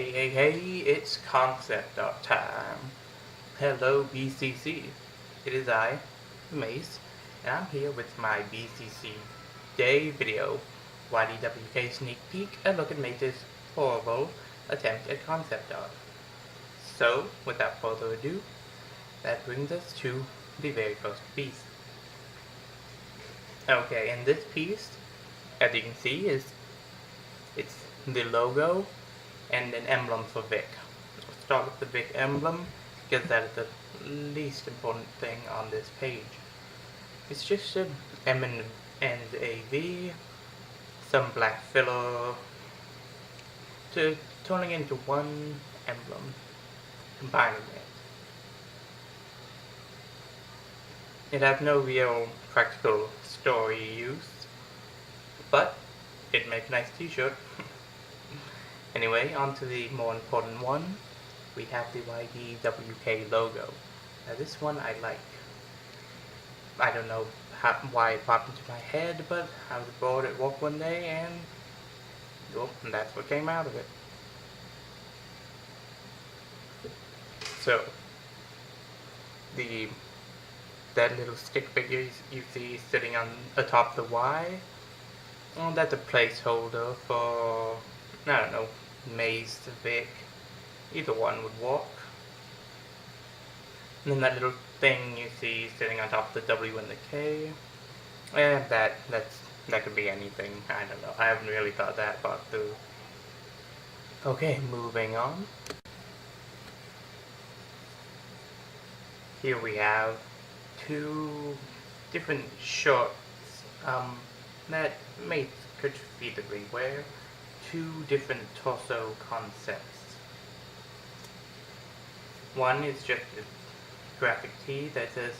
Hey, it's concept art time. Hello, BCC. It is I, Mace, and I'm here with my BCC day video, YDWK Sneak Peak, a look at Mace's horrible attempt at concept art. So, without further ado, that brings us to the very first piece. Okay, and this piece, as you can see, it's the logo and an emblem for Vic. We'll start with the Vic emblem because that is the least important thing on this page. It's just an M and a V, some black filler, to turning into one emblem, combining it. It has no real practical story use, but it makes a nice t-shirt. Anyway, on to the more important one. We have the YDWK logo. Now this one I like. I don't know why it popped into my head, but I was bored at work one day and well, that's what came out of it. So, that little stick figure you see sitting on atop the Y, well, that's a placeholder for, I don't know, Mace, Vic, either one would work. And then that little thing you see sitting on top of the W and the K, and that could be anything, I don't know, I haven't really thought that part through. Okay, moving on. Here we have two different shorts that Mace could feasibly wear. Two different torso concepts. One is just a graphic tee that says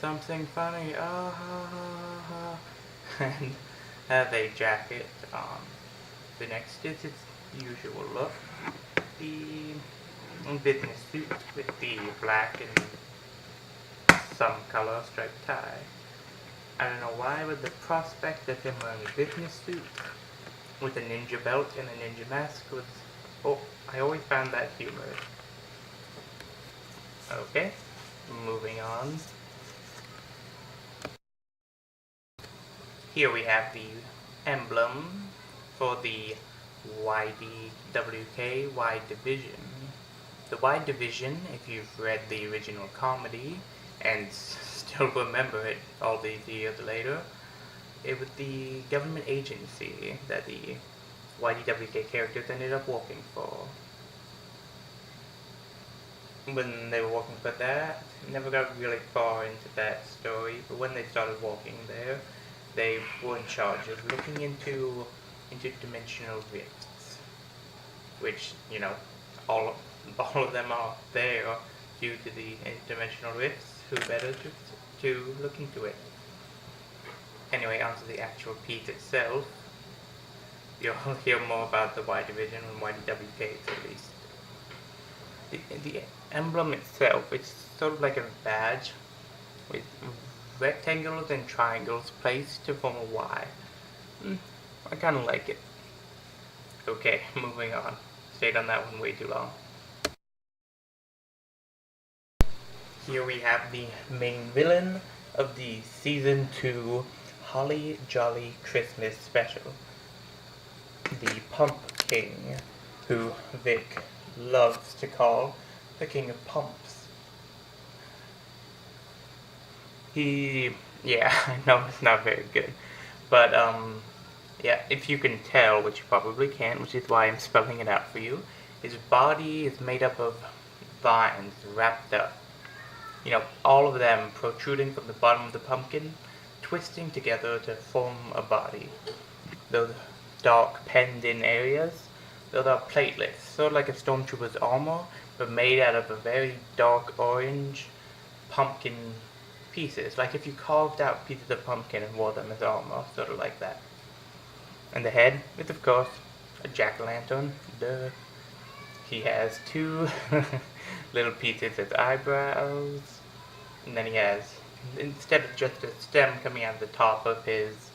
something funny, ah ha ha ha, and has a jacket on. The next is its usual look, the business suit with the black and some color striped tie. I don't know why, but the prospect of him wearing a business suit with a ninja belt and a ninja mask was, oh, I always found that humorous. Okay, moving on. Here we have the emblem for the YDWK Y Division. The Y Division, if you've read the original comedy and still remember it all these years later, it was the government agency that the YDWK characters ended up working for. When they were working for that, never got really far into that story, but when they started working there, they were in charge of looking into interdimensional rifts, which, you know, all of them are there due to the interdimensional rifts. Who better to look into it? Anyway, onto the actual piece itself. You'll hear more about the Y Division and YDWK at least. The emblem itself, it's sort of like a badge with rectangles and triangles placed to form a Y. I kinda like it. Okay, moving on. Stayed on that one way too long. Here we have the main villain of the Season 2 Holly Jolly Christmas special. The Pump King, who Vic loves to call the King of Pumps. Yeah, I know it's not very good, but yeah, if you can tell, which you probably can't, which is why I'm spelling it out for you, his body is made up of vines wrapped up. You know, all of them protruding from the bottom of the pumpkin, twisting together to form a body. Those dark penned-in areas, those are platelets, sort of like a stormtrooper's armor, but made out of a very dark orange pumpkin pieces. Like if you carved out pieces of pumpkin and wore them as armor, sort of like that. And the head is, of course, a jack-o'-lantern. Duh. He has two little pieces as eyebrows, and then he has, instead of just a stem coming out of the top of his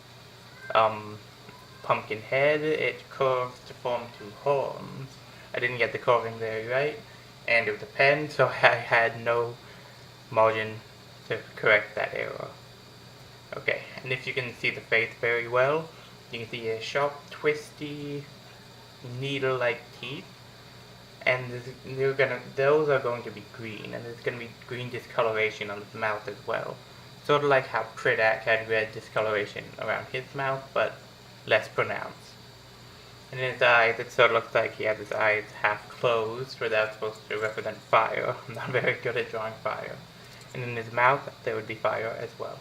pumpkin head, it curves to form two horns, I didn't get the carving very right, and it was a pen, so I had no margin to correct that error. Okay, and if you can see the face very well, you can see a sharp, twisty, needle-like teeth, and those are going to be green, and there's going to be green discoloration on his mouth as well. Sort of like how Pridak had red discoloration around his mouth, but less pronounced. And in his eyes, it sort of looks like he has his eyes half closed, where that's supposed to represent fire. I'm not very good at drawing fire. And in his mouth, there would be fire as well.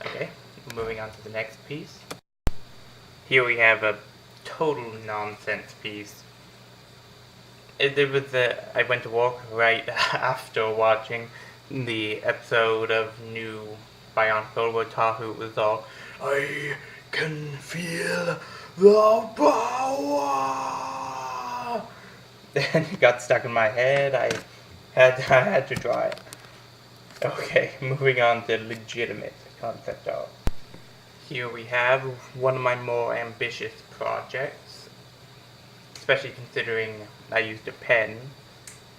Okay, moving on to the next piece. Here we have a total nonsense piece. I went to work right after watching the episode of New Bionicle where Tahu was all, I can feel the power! And it got stuck in my head. I had to draw it. Okay, moving on to legitimate concept art. Here we have one of my more ambitious projects, especially considering I used a pen,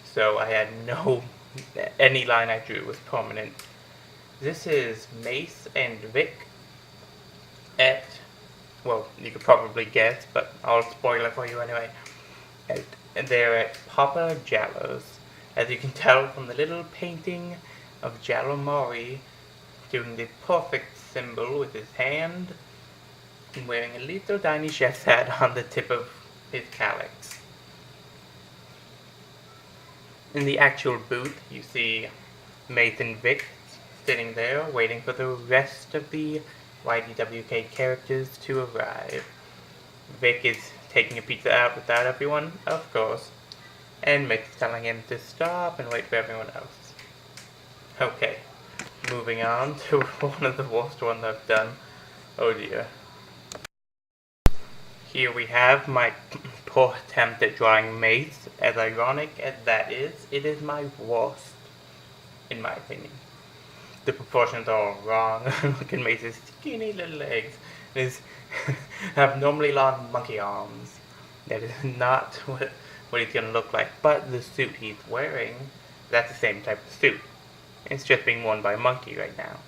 so I had any line I drew was permanent. This is Mace and Vic at, well, you could probably guess, but I'll spoil it for you anyway. They're at Papa Jallo's. As you can tell from the little painting of Jallo Mori doing the perfect symbol with his hand and wearing a little tiny chef's hat on the tip of his calyx. In the actual booth, you see Mace and Vic sitting there waiting for the rest of the YDWK characters to arrive. Vic is taking a pizza out without everyone, of course, and Mace is telling him to stop and wait for everyone else. Okay, moving on to one of the worst ones I've done. Oh dear. Here we have my poor attempt at drawing Mace. As ironic as that is, it is my worst, in my opinion. The proportions are all wrong. Look at Mace's skinny little legs. His abnormally long monkey arms. That is not what he's gonna look like. But the suit he's wearing, that's the same type of suit. It's just being worn by a monkey right now.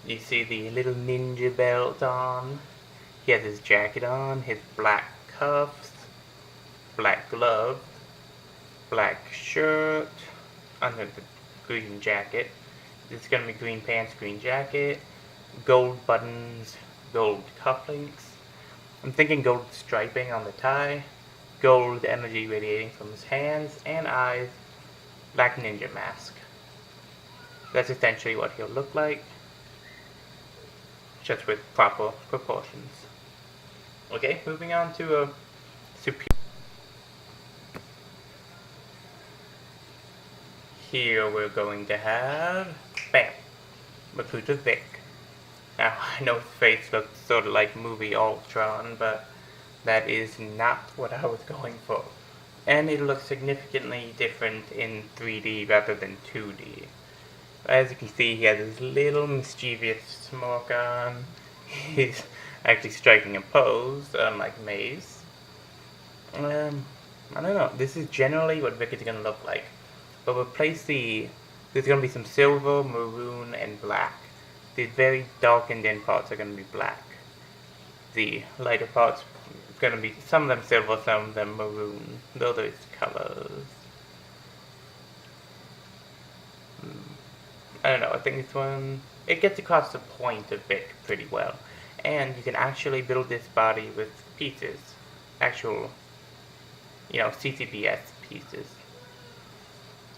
You see the little ninja belt on. He has his jacket on, his black cuffs, black gloves, black shirt, under the green jacket. It's gonna be green pants, green jacket, gold buttons, gold cufflinks. I'm thinking gold striping on the tie, gold energy radiating from his hands and eyes, black ninja mask. That's essentially what he'll look like, just with proper proportions. Okay, moving on to a superior. Here we're going to have, bam, Recruiter Vic. Now, I know his face looks sort of like movie Ultron, but that is not what I was going for. And it looks significantly different in 3D rather than 2D. As you can see, he has this little mischievous smirk on. He's actually striking a pose, unlike Mace. I don't know. This is generally what Vic is going to look like. But there's going to be some silver, maroon, and black. The very darkened in parts are going to be black. The lighter parts are going to be, some of them silver, some of them maroon. Those are its colors. I don't know, I think this one, it gets across the point of Vic pretty well. And you can actually build this body with pieces. Actual, CCBS pieces.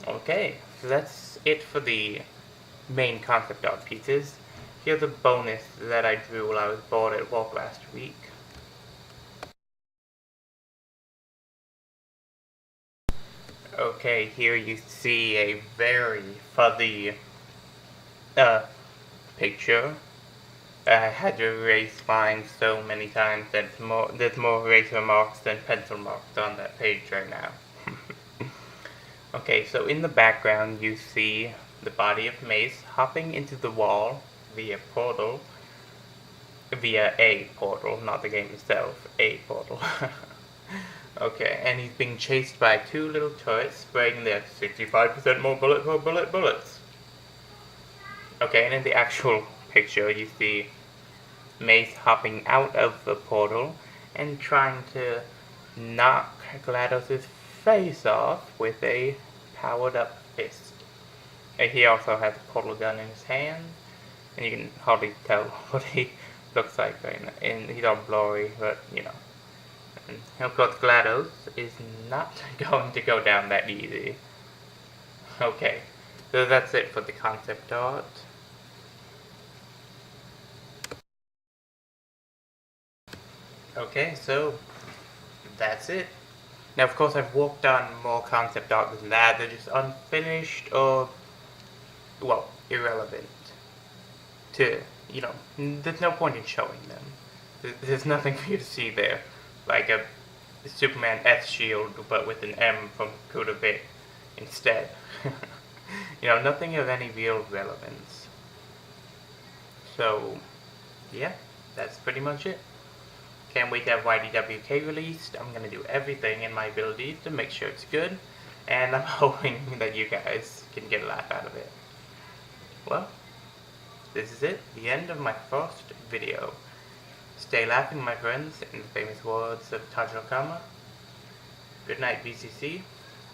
Okay, so that's it for the main concept art pieces. Here's a bonus that I drew while I was bored at work last week. Okay, here you see a very fuzzy picture. I had to erase mine so many times that there's more eraser marks than pencil marks on that page right now. Okay, so in the background you see the body of Mace hopping into the wall via a portal, not the game itself, a portal. Okay, and he's being chased by two little turrets spraying their 65% more bullets. Okay, and in the actual picture, you see Mace hopping out of the portal and trying to knock GLaDOS' face off with a powered up fist. And he also has a portal gun in his hand, and you can hardly tell what he looks like right now. And he's all blurry, but you know. And of course, GLaDOS is not going to go down that easy. Okay, so that's it for the concept art. Okay, so that's it. Now, of course, I've worked on more concept art than that. They're just unfinished or, well, irrelevant to, you know, there's no point in showing them. There's nothing for you to see there. Like a Superman S shield, but with an M from Kuda Bit instead. You know, nothing of any real relevance. So, yeah, that's pretty much it. Can't wait to have YDWK released. I'm going to do everything in my abilities to make sure it's good, and I'm hoping that you guys can get a laugh out of it. Well, this is it, the end of my first video. Stay laughing, my friends, in the famous words of Taj Kama. Good night, BCC.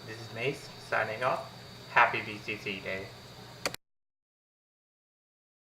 This is Mace, signing off. Happy BCC Day.